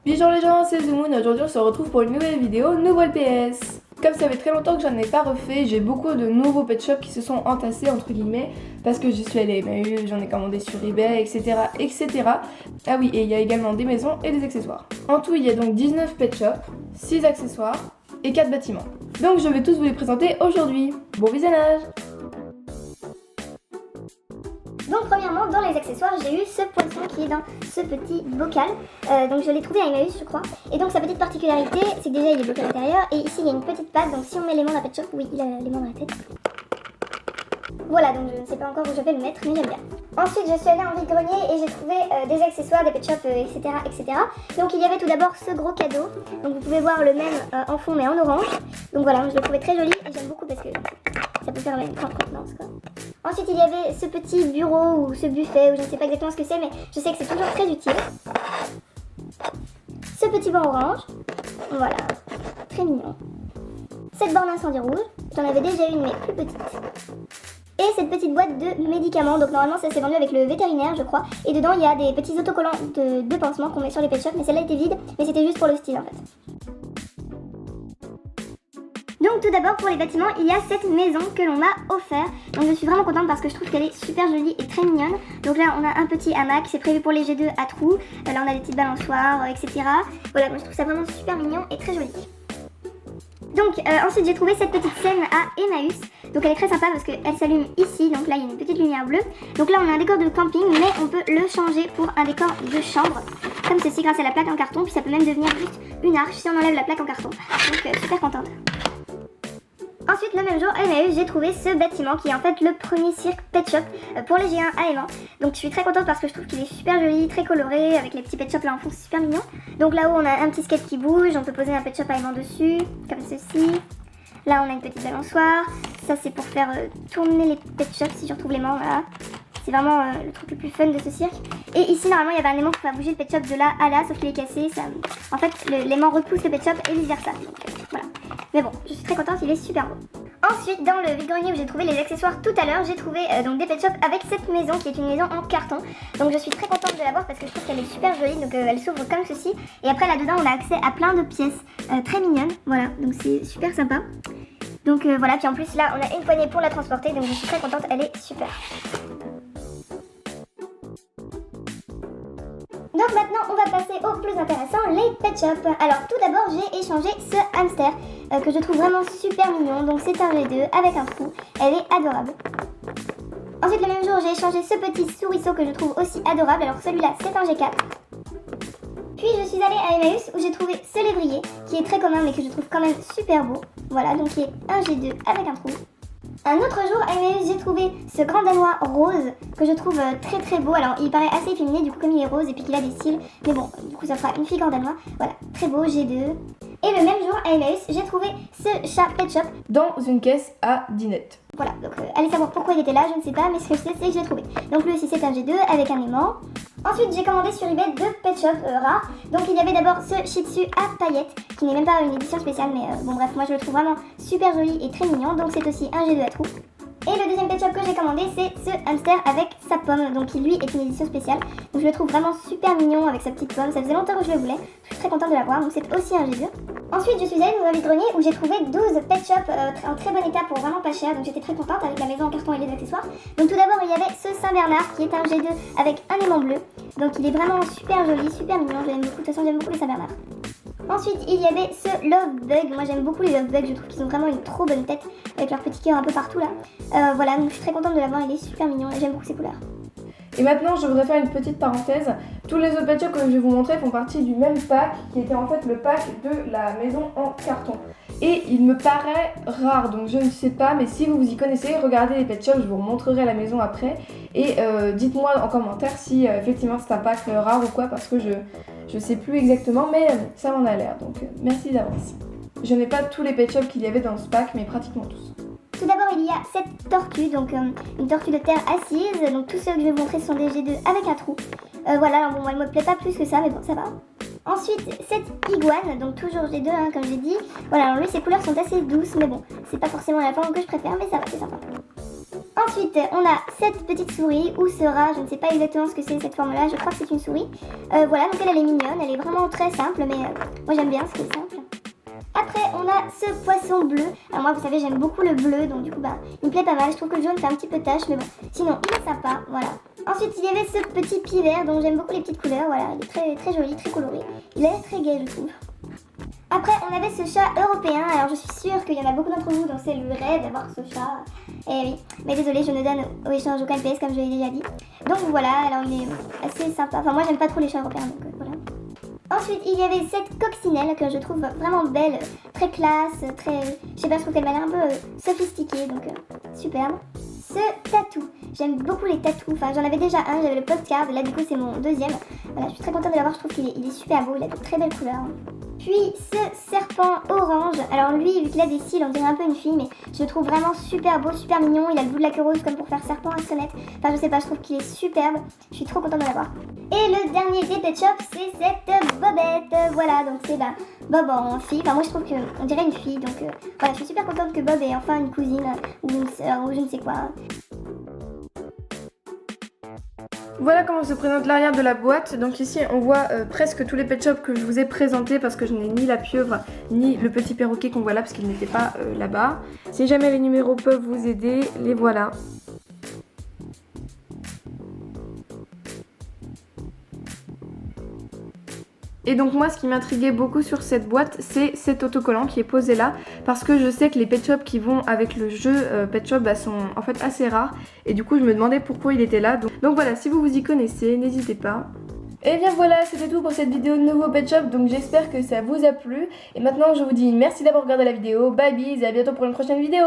Bonjour les gens, c'est Zoomoon. Aujourd'hui on se retrouve pour une nouvelle vidéo, nouvelle PS. Comme ça fait très longtemps que j'en ai pas refait, j'ai beaucoup de nouveaux pet shops qui se sont entassés entre guillemets parce que j'y suis allée, j'en ai commandé sur eBay, etc. etc. Ah oui, et il y a également des maisons et des accessoires. En tout, il y a donc 19 pet shops, 6 accessoires et 4 bâtiments. Donc je vais tous vous les présenter aujourd'hui. Bon visionnage! Donc premièrement, dans les accessoires, j'ai eu ce poisson qui est dans ce petit bocal. Donc je l'ai trouvé à Emmaüs, je crois. Et donc sa petite particularité, c'est que déjà il est bloqué à l'intérieur. Et ici il y a une petite patte, donc si on met l'aimant dans la pet shop, oui, il a l'aimant dans la tête. Voilà, donc je ne sais pas encore où je vais le mettre, mais j'aime bien. Ensuite, je suis allée en vide-grenier et j'ai trouvé des accessoires, des pet shops, etc., etc. Donc il y avait tout d'abord ce gros cadeau. Donc vous pouvez voir le même en fond, mais en orange. Donc voilà, je l'ai trouvé très joli et j'aime beaucoup parce que ça peut faire une grande contenance, quoi. Ensuite, il y avait ce petit bureau ou ce buffet, ou je ne sais pas exactement ce que c'est, mais je sais que c'est toujours très utile. Ce petit banc orange, voilà, très mignon. Cette borne incendie rouge, j'en avais déjà une mais plus petite. Et cette petite boîte de médicaments, donc normalement ça s'est vendu avec le vétérinaire je crois. Et dedans il y a des petits autocollants de pansements qu'on met sur les pet shops, mais celle-là était vide, mais c'était juste pour le style en fait. Donc tout d'abord pour les bâtiments, il y a cette maison que l'on m'a offert. Donc je suis vraiment contente parce que je trouve qu'elle est super jolie et très mignonne. Donc là on a un petit hamac, c'est prévu pour les G2 à trous. Là on a des petites balançoires, etc. Voilà, moi je trouve ça vraiment super mignon et très joli. Donc ensuite j'ai trouvé cette petite scène à Emmaüs. Donc elle est très sympa parce qu'elle s'allume ici, donc là il y a une petite lumière bleue. Donc là on a un décor de camping, mais on peut le changer pour un décor de chambre. Comme ceci grâce à la plaque en carton, puis ça peut même devenir juste une arche si on enlève la plaque en carton. Donc super contente. Ensuite, le même jour à Emmaüs, j'ai trouvé ce bâtiment qui est en fait le premier cirque pet shop pour les G1 à aimant. Donc je suis très contente parce que je trouve qu'il est super joli, très coloré, avec les petits pet shops là en fond, c'est super mignon. Donc là-haut, on a un petit skate qui bouge, on peut poser un pet shop à aimant dessus, comme ceci. Là, on a une petite balançoire. Ça, c'est pour faire tourner les pet shops si je retrouve l'aimant, voilà. C'est vraiment le truc le plus fun de ce cirque. Et ici, normalement, il y avait un aimant pour faire bouger le pet shop de là à là, sauf qu'il est cassé. Ça... En fait, l'aimant repousse le pet shop et vice versa. Donc voilà. Mais bon, je suis très contente, il est super beau. Ensuite, dans le vide-grenier où j'ai trouvé les accessoires tout à l'heure, j'ai trouvé donc des pet shops avec cette maison qui est une maison en carton. Donc je suis très contente de l'avoir parce que je trouve qu'elle est super jolie. Donc elle s'ouvre comme ceci. Et après là-dedans, on a accès à plein de pièces très mignonnes. Voilà, donc c'est super sympa. Donc voilà, puis en plus là, on a une poignée pour la transporter. Donc je suis très contente, elle est super. Donc maintenant on va passer au plus intéressant, les pet shops. Alors tout d'abord j'ai échangé ce hamster que je trouve vraiment super mignon. Donc c'est un G2 avec un trou, elle est adorable. Ensuite le même jour j'ai échangé ce petit souriceau que je trouve aussi adorable. Alors celui-là c'est un G4. Puis je suis allée à Emmaüs où j'ai trouvé ce lévrier qui est très commun mais que je trouve quand même super beau. Voilà, donc qui est un G2 avec un trou. Un autre jour à Emmaüs, j'ai trouvé ce grand danois rose que je trouve très très beau. Alors il paraît assez efféminé du coup comme il est rose et puis qu'il a des cils. Mais bon, du coup ça fera une fille grand danois. Voilà, très beau, G2. Et le même jour à Emmaüs, j'ai trouvé ce chat pet shop Dans une caisse à dinette. Voilà, donc allez savoir pourquoi il était là, je ne sais pas, mais ce que je sais c'est que je l'ai trouvé. Donc lui aussi c'est un G2 avec un aimant. Ensuite j'ai commandé sur eBay deux pet shops rares. Donc il y avait d'abord ce Shih Tzu à paillettes, qui n'est même pas une édition spéciale, mais bon bref, moi je le trouve vraiment super joli et très mignon. Donc c'est aussi un G2 à trous. Et le deuxième pet shop que j'ai commandé c'est ce hamster avec sa pomme, donc qui lui est une édition spéciale. Donc je le trouve vraiment super mignon avec sa petite pomme, ça faisait longtemps que je le voulais, je suis très contente de l'avoir, donc c'est aussi un G2. Ensuite je suis allée dans un vide-grenier où j'ai trouvé 12 pet shops en très bon état pour vraiment pas cher, donc j'étais très contente avec la maison en carton et les accessoires. Donc tout d'abord il y avait ce Saint-Bernard qui est un G2 avec un aimant bleu, donc il est vraiment super joli, super mignon, j'aime beaucoup, de toute façon j'aime beaucoup les Saint-Bernard. Ensuite, il y avait ce Love Bug. Moi, j'aime beaucoup les Love Bugs. Je trouve qu'ils ont vraiment une trop bonne tête avec leur petit cœur un peu partout là. Voilà, donc je suis très contente de l'avoir. Il est super mignon et j'aime beaucoup ses couleurs. Et maintenant, je voudrais faire une petite parenthèse. Tous les autres pet shops que je vais vous montrer font partie du même pack, qui était en fait le pack de la maison en carton. Et il me paraît rare, donc je ne sais pas, mais si vous vous y connaissez, regardez les pet shops, je vous remontrerai la maison après. Et dites-moi en commentaire si effectivement c'est un pack rare ou quoi, parce que je sais plus exactement, mais ça m'en a l'air, donc merci d'avance. Je n'ai pas tous les pet shops qu'il y avait dans ce pack, mais pratiquement tous. Tout d'abord, il y a cette tortue, donc une tortue de terre assise. Donc tous ceux que je vais vous montrer sont des G2 avec un trou. Voilà, alors bon, elle me plaît pas plus que ça, mais bon, ça va. Ensuite, cette iguane, donc toujours G2, hein, comme j'ai dit. Voilà, alors lui, ses couleurs sont assez douces, mais bon, c'est pas forcément la forme que je préfère, mais ça va, c'est sympa. Ensuite, on a cette petite souris ou ce rat, je ne sais pas exactement ce que c'est cette forme-là, je crois que c'est une souris. Voilà, donc elle est mignonne, elle est vraiment très simple, mais moi j'aime bien ce qui est simple. Après, on a ce poisson bleu. Alors moi, vous savez, j'aime beaucoup le bleu, donc du coup, il me plaît pas mal. Je trouve que le jaune fait un petit peu tache, mais bon, sinon, il est sympa, voilà. Ensuite, il y avait ce petit pivert, dont j'aime beaucoup les petites couleurs, voilà, il est très, très joli, très coloré. Il est très gai, je trouve. Après, on avait ce chat européen. Alors, je suis sûre qu'il y en a beaucoup d'entre vous dont c'est le rêve d'avoir ce chat. Eh oui, mais désolé, je ne donne au échange aucun PS, comme je l'ai déjà dit. Donc voilà, alors il est assez sympa. Enfin, moi, j'aime pas trop les chats européens, donc voilà. Ensuite, il y avait cette coccinelle que je trouve vraiment belle, très classe, très... Je sais pas, je trouve qu'elle m'a l'air un peu sophistiquée, donc superbe. Ce tatou, j'aime beaucoup les tatous, enfin j'en avais déjà un, j'avais le postcard, là du coup c'est mon deuxième. Voilà, je suis très contente de l'avoir, je trouve qu'il est super beau, il a de très belles couleurs. Puis ce serpent orange, alors lui vu qu'il a des cils on dirait un peu une fille mais je le trouve vraiment super beau, super mignon, il a le bout de la queue rose comme pour faire serpent à sonnette. Enfin je sais pas, je trouve qu'il est superbe, je suis trop contente de l'avoir. Et le dernier des Pet Shop c'est cette bobette, voilà donc c'est Bob en fille, enfin moi je trouve qu'on dirait une fille donc voilà je suis super contente que Bob ait enfin une cousine ou une soeur ou je ne sais quoi. Voilà comment se présente l'arrière de la boîte. Donc ici on voit presque tous les pet shops que je vous ai présentés parce que je n'ai ni la pieuvre ni le petit perroquet qu'on voit là parce qu'ils n'étaient pas là-bas. Si jamais les numéros peuvent vous aider, les voilà. Et donc moi ce qui m'intriguait beaucoup sur cette boîte c'est cet autocollant qui est posé là parce que je sais que les pet shops qui vont avec le jeu pet shop sont en fait assez rares et du coup je me demandais pourquoi il était là. Donc voilà, si vous vous y connaissez, n'hésitez pas. Et bien voilà, c'était tout pour cette vidéo de nouveau pet shop, donc j'espère que ça vous a plu. Et maintenant je vous dis merci d'avoir regardé la vidéo, bye bye et à bientôt pour une prochaine vidéo.